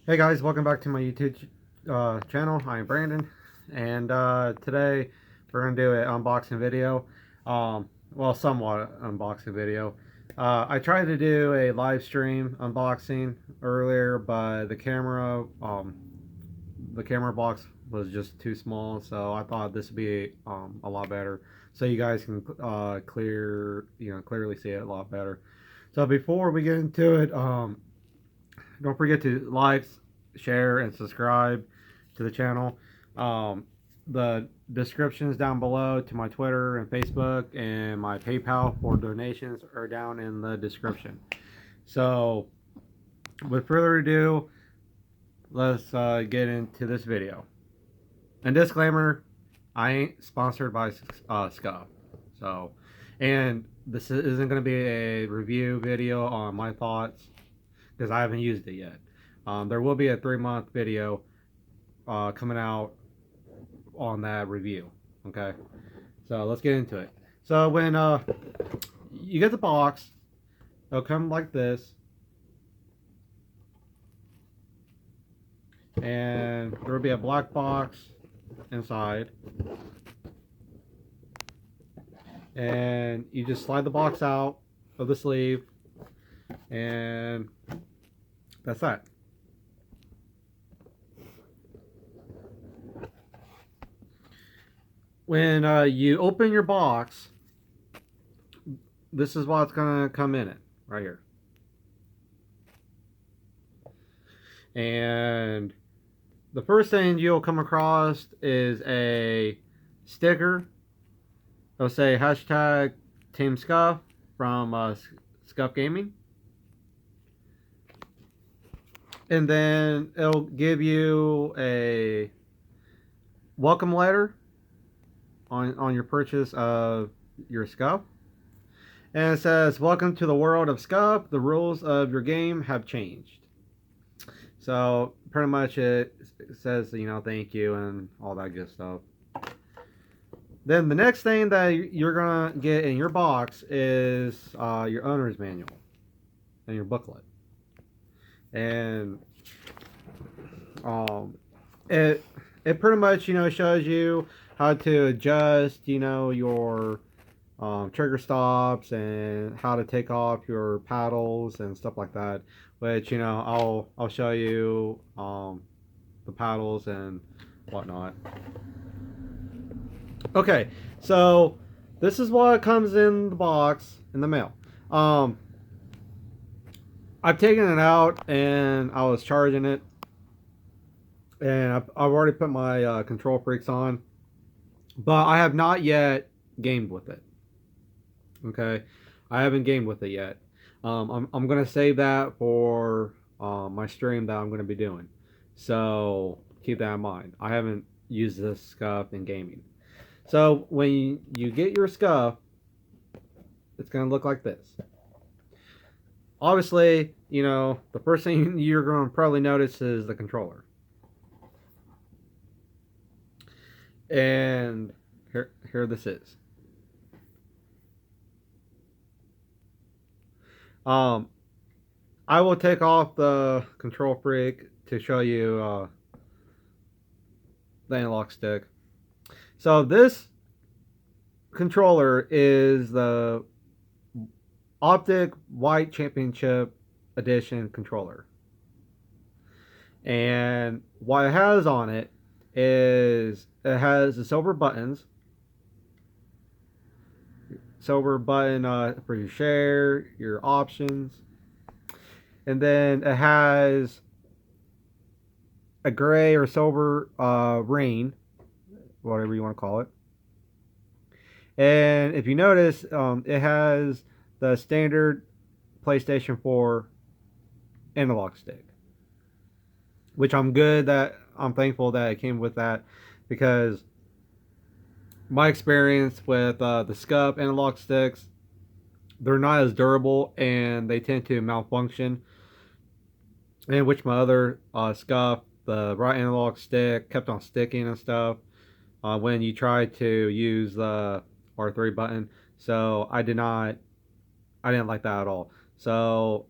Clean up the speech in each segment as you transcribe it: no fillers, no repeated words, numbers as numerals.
Hey guys, welcome back to my YouTube channel. I'm Brandon, and today we're gonna do an unboxing video. Well, somewhat unboxing video. I tried to do a live stream unboxing earlier, but the camera box was just too small, so I thought this would be a lot better, so you guys can clearly see it a lot better. So before we get into it, don't forget to like, share, and subscribe to the channel. The descriptions down below to my Twitter and Facebook and my PayPal for donations are down in the description. So, with further ado, let's get into this video. And disclaimer, I ain't sponsored by Scuf. So, and this isn't going to be a review video on my thoughts because I haven't used it yet. There will be a 3-month video coming out on that review. Okay, so let's get into it. So when you get the box, it'll come like this, and there will be a black box inside, and you just slide the box out of the sleeve, and that's that. When you open your box, this is what's gonna come in it right here. And the first thing you'll come across is a sticker. It'll say hashtag Team Scuf from Scuf Gaming. And then it'll give you a welcome letter on your purchase of your Scuf. And it says, "Welcome to the world of Scuf. The rules of your game have changed." So pretty much it says, thank you and all that good stuff. Then the next thing that you're gonna get in your box is your owner's manual and your booklet. And it pretty much shows you how to adjust your trigger stops and how to take off your paddles and stuff like that, which I'll show you the paddles and whatnot. Okay, so this is what comes in the box in the mail. I've taken it out and I was charging it, and I've already put my control freaks on, but I have not yet gamed with it. Okay, I haven't gamed with it yet. I'm gonna save that for my stream that I'm gonna be doing, so keep that in mind. I haven't used this Scuf in gaming. So when you get your Scuf, it's gonna look like this. Obviously, the first thing you're going to probably notice is the controller. And here this is. I will take off the control freak to show you the analog stick. So this controller is the Optic White Championship Edition controller. And what it has on it is it has the silver buttons. Silver button for your share, your options. And then it has a gray or silver ring, whatever you want to call it. And if you notice, it has the standard PlayStation 4 analog stick, which I'm thankful that it came with that, because my experience with the Scuf analog sticks, they're not as durable and they tend to malfunction, in which my other Scuf, the right analog stick, kept on sticking and stuff when you try to use the R3 button. So I didn't like that at all. So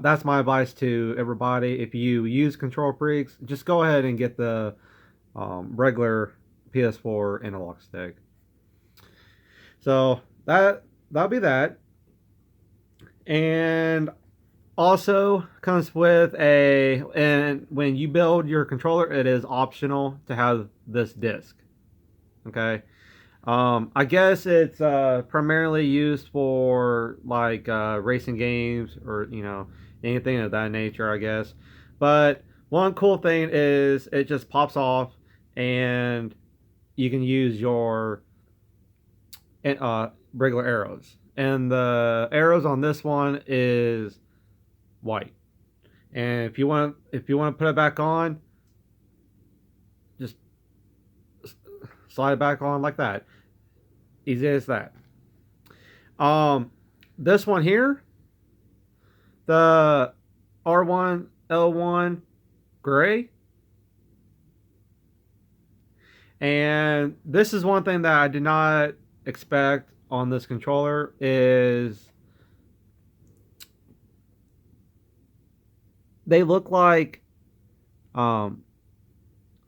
that's my advice to everybody. If you use control freaks, just go ahead and get the regular PS4 analog stick. So that'll be that. And also comes with and when you build your controller, it is optional to have this disc. Okay. I guess it's primarily used for like racing games or anything of that nature, I guess. But one cool thing is it just pops off and you can use your regular arrows. And the arrows on this one is white. And if you want to put it back on, just slide it back on like that. Easy as that. This one here, the R1 L1 gray. And this is one thing that I did not expect on this controller is they look like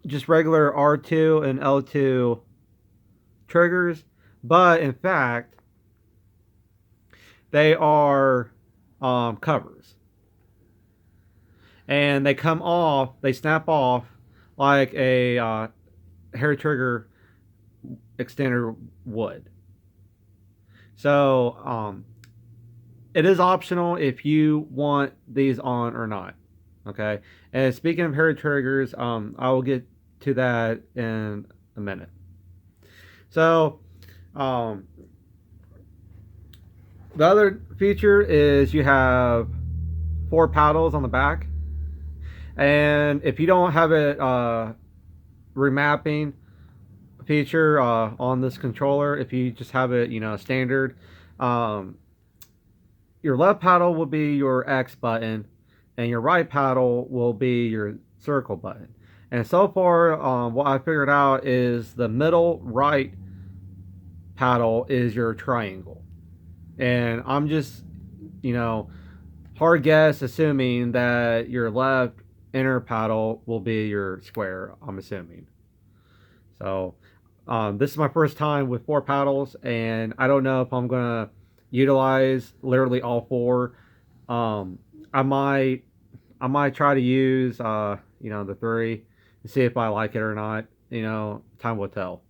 just regular R2 and L2 triggers, but in fact they are covers, and they come off, they snap off like a hair trigger extender would. So it is optional if you want these on or not. Okay. And speaking of hair triggers, I will get to that in a minute. So the other feature is you have 4 paddles on the back, and if you don't have it remapping feature on this controller, if you just have it standard, your left paddle will be your X button and your right paddle will be your circle button. And so far what I figured out is the middle right paddle is your triangle, and I'm just hard guess assuming that your left inner paddle will be your square, I'm assuming. So this is my first time with 4 paddles, and I don't know if I'm gonna utilize literally all 4. I might try to use the 3 and see if I like it or not. Time will tell.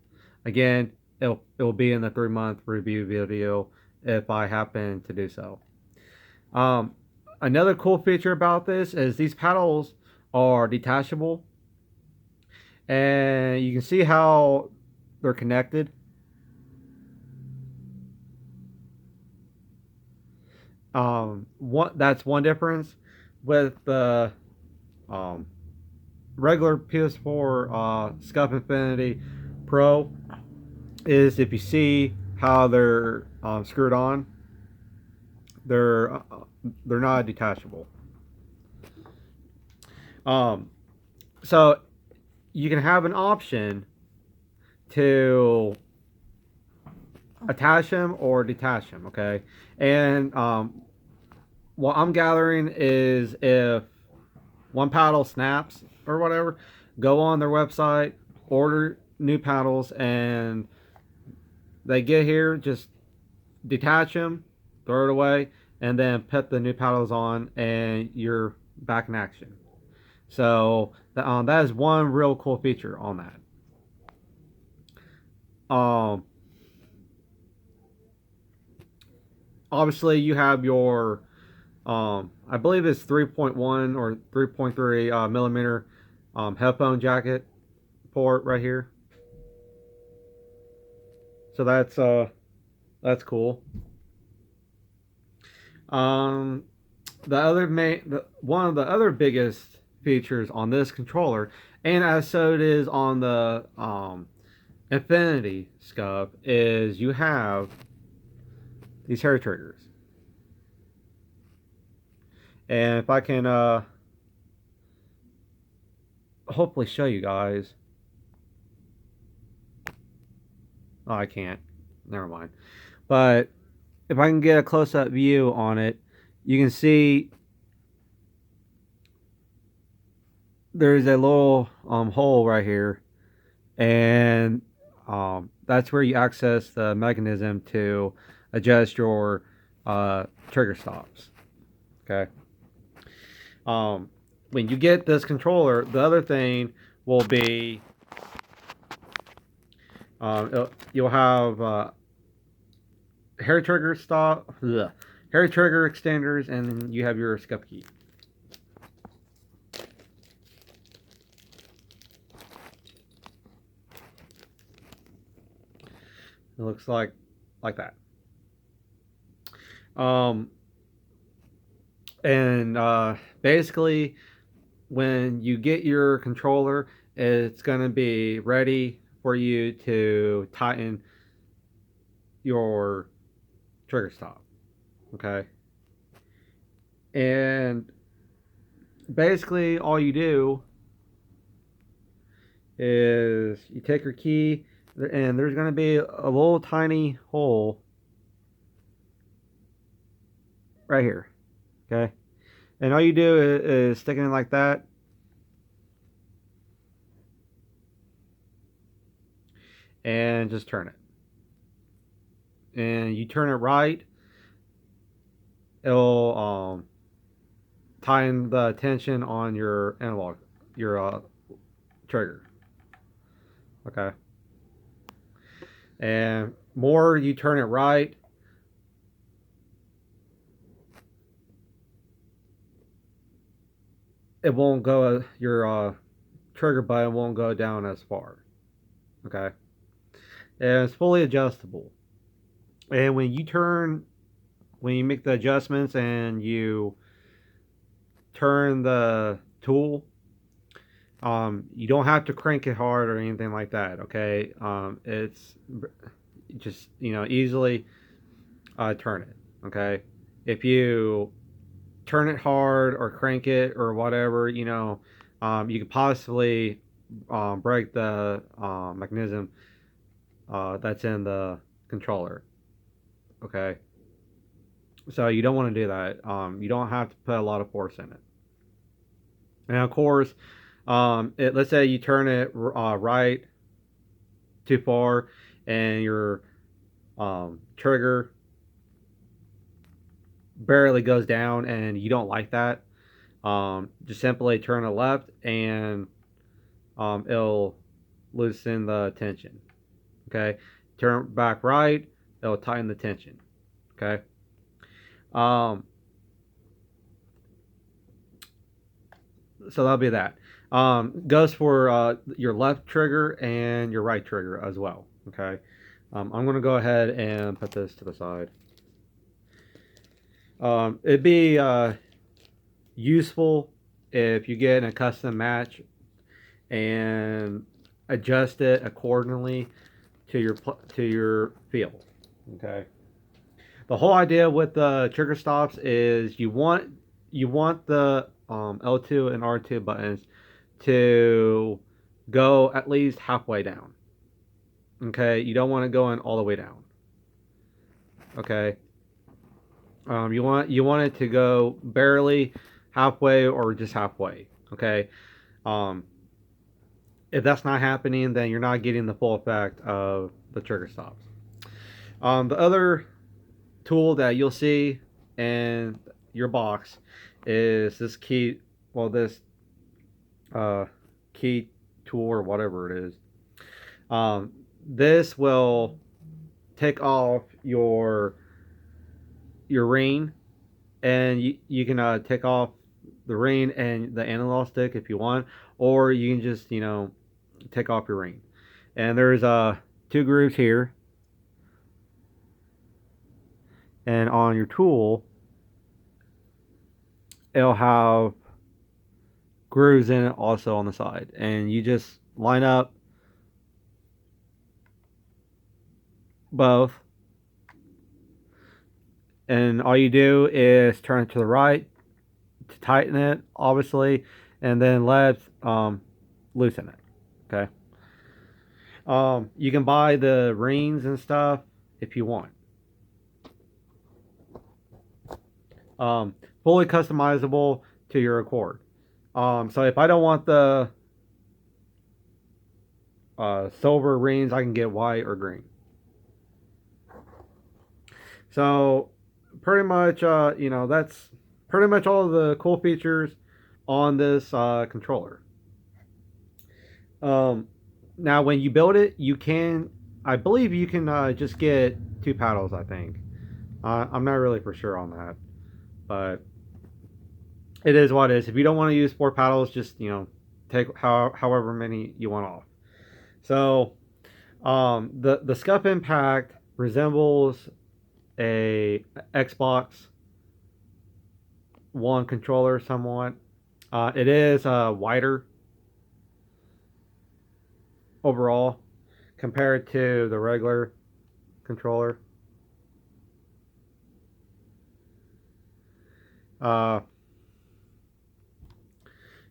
Again, it will be in the 3-month review video if I happen to do so. Another cool feature about this is these paddles are detachable, and you can see how they're connected. That's one difference with the regular PS4 Scuf Infinity Pro is if you see how they're screwed on, they're not detachable. So you can have an option to attach them or detach them, okay? And what I'm gathering is if one paddle snaps or whatever, go on their website, order new paddles, and they get here, just detach them, throw it away, and then put the new paddles on, and you're back in action. So that is one real cool feature on that. Obviously you have your I believe it's 3.1 or 3.3 millimeter headphone jacket port right here. So that's cool. One of the other biggest features on this controller, and as so it is on the Infinity Scuf, is you have these hair triggers. And if I can hopefully show you guys. Oh, I can't. Never mind. But if I can get a close-up view on it, you can see there's a little hole right here, and that's where you access the mechanism to adjust your trigger stops. Okay. When you get this controller, the other thing will be you'll have hair trigger stop, hair trigger extenders, and then you have your Scuf key. It looks like that. And basically, when you get your controller, it's going to be ready for you to tighten your trigger stop. Okay. And basically, all you do is you take your key, and there's going to be a little tiny hole right here. Okay. And all you do is stick it in like that. And just turn it. And you turn it right, it'll tighten the tension on your analog, your trigger. Okay. And more you turn it right, it won't go, your trigger button won't go down as far. Okay. And it's fully adjustable. And when you make the adjustments and you turn the tool, you don't have to crank it hard or anything like that. Okay. It's just, easily turn it. Okay. If you turn it hard or crank it or whatever, you could possibly break the mechanism that's in the controller. Okay. So you don't want to do that. You don't have to put a lot of force in it. And of course, let's say you turn it right too far, and your trigger barely goes down, and you don't like that. Just simply turn it left, and it'll loosen the tension. Okay. Turn back right, it'll tighten the tension. Okay. So that'll be that. Goes for your left trigger and your right trigger as well. Okay. I'm going to go ahead and put this to the side. It'd be useful if you get a custom match and adjust it accordingly to your field. Okay. The whole idea with the trigger stops is you want the L2 and R2 buttons to go at least halfway down. Okay, you don't want to go in all the way down. Okay. You want it to go barely halfway or just halfway. Okay. If that's not happening, then you're not getting the full effect of the trigger stops. The other tool that you'll see in your box is this key. Well, this key tool or whatever it is. This will take off your ring, and you can take off the ring and the analog stick if you want, or you can just take off your ring. And there's two grooves here, and on your tool it'll have grooves in it also on the side, and you just line up both, and all you do is turn it to the right to tighten it, obviously, and then left, loosen it. Okay. You can buy the rings and stuff if you want. Fully customizable to your accord. So if I don't want the silver rings, I can get white or green. So pretty much, that's pretty much all of the cool features on this controller. Um, Now, when you build it, I believe you can just get two paddles. I think. I'm not really for sure on that, but it is what it is. If you don't want to use four paddles, just take however many you want off. So, the Scuf Impact resembles a Xbox One controller somewhat. It is wider overall compared to the regular controller. Uh,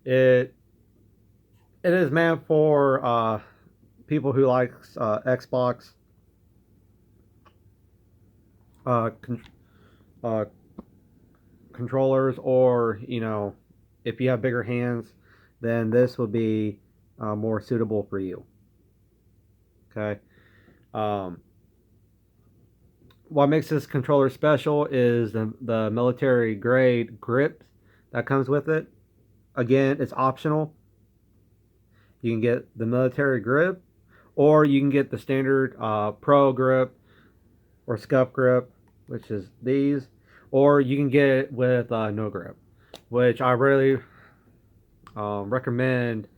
it it is meant for people who likes Xbox con- uh, controllers, or if you have bigger hands, then this would be more suitable for you. Okay. Um, what makes this controller special is the military grade grip that comes with it. Again, it's optional. You can get the military grip, or you can get the standard pro grip or scuff grip, which is these, or you can get it with no grip, which I really recommend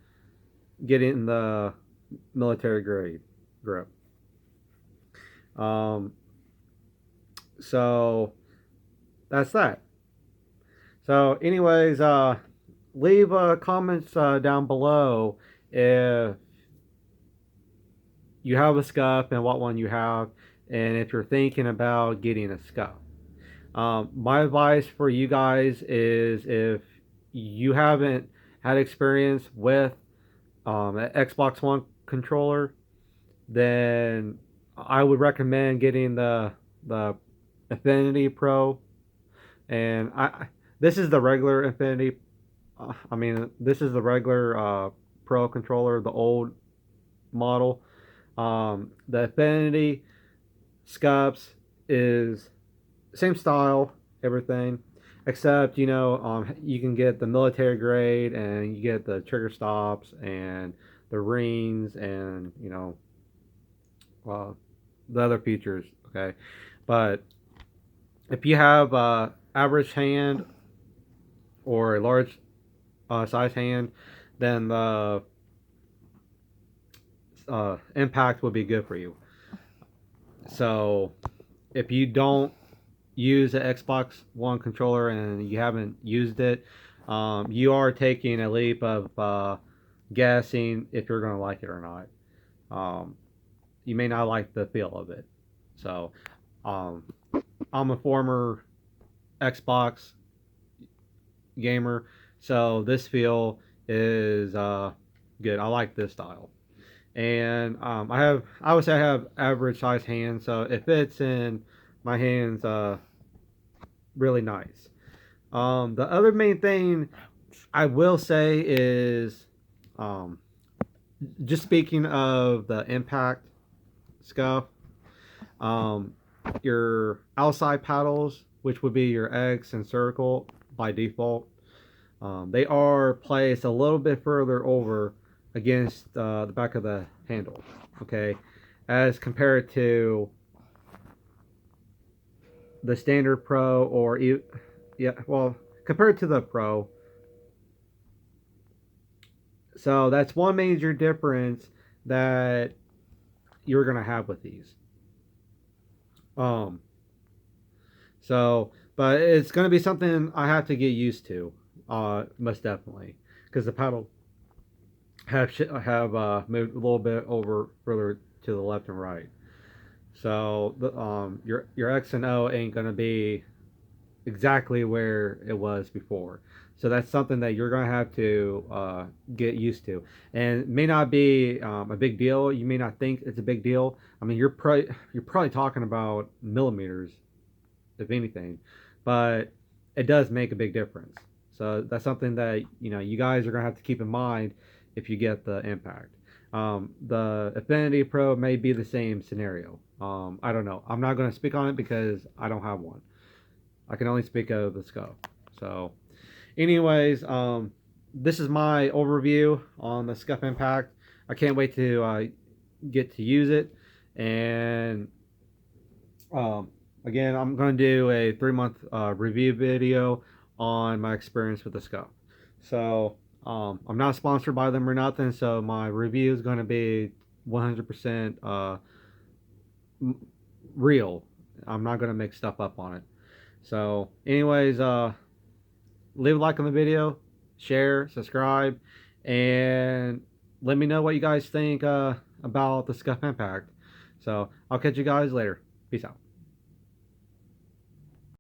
getting the military grade grip. Um, so that's that. So, anyways, leave comments down below if you have a scuff and what one you have, and if you're thinking about getting a scuff. My advice for you guys is, if you haven't had experience with an Xbox One controller, then I would recommend getting the Infinity Pro. And this is the regular Infinity. This is the regular Pro controller, the old model. The Infinity Scuffs is same style, everything, except you can get the military grade, and you get the trigger stops and the rings, and uh, the other features. Okay, but if you have average hand or a large size hand, then the impact would be good for you. So if you don't use the Xbox One controller and you haven't used it, you are taking a leap of guessing if you're going to like it or not. You may not like the feel of it. So um, I'm a former Xbox gamer, so this feel is good. I like this style. And I would say I have average size hands, so it fits in my hands really nice. The other main thing I will say is, um, just speaking of the impact scuff, um, your outside paddles, which would be your X and circle by default, they are placed a little bit further over against the back of the handle, okay, as compared to the standard Pro, or yeah, well, compared to the Pro. So that's one major difference that you're gonna have with these. Um, but it's gonna be something I have to get used to, most definitely, because the paddle have moved a little bit over further to the left and right. So your X and O ain't gonna be exactly where it was before. So that's something that you're gonna have to get used to, and it may not be a big deal. You may not think it's a big deal. I mean, you're probably talking about millimeters, if anything, but it does make a big difference. So that's something that you guys are gonna have to keep in mind if you get the Impact. The Affinity Pro may be the same scenario. I don't know. I'm not gonna speak on it because I don't have one. I can only speak of the Scuf. So, anyways, this is my overview on the Scuf Impact. I can't wait to get to use it, and again, I'm going to do a 3-month review video on my experience with the Scuf. So I'm not sponsored by them or nothing, so my review is going to be 100% real. I'm not going to make stuff up on it. So anyways, leave a like on the video, share, subscribe, and let me know what you guys think about the Scuf Impact. So I'll catch you guys later. Peace out.